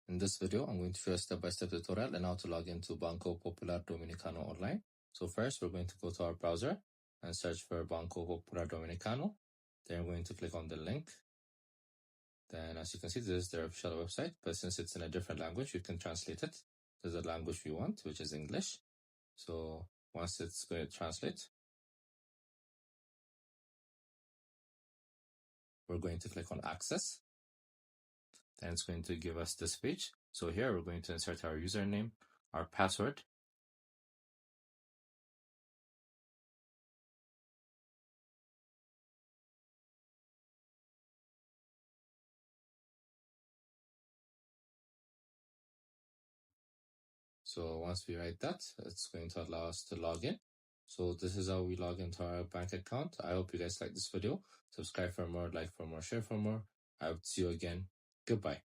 In this video, I'm going to show you a step-by-step tutorial on how to log into Banco Popular Dominicano online. So first, we're going to go to our browser and search for Banco Popular Dominicano. Then we're going to click on the link. Then as you can see, this is their official website, but since it's in a different language, you can translate it to the language we want, which is English. So once it's going to translate, we're going to click on Access. Then it's going to give us this page. So here we're going to insert our username, our password. So once we write that, it's going to allow us to log in. So this is how we log into our bank account. I hope you guys like this video. Subscribe for more, like for more, share for more. I hope to see you again. Goodbye.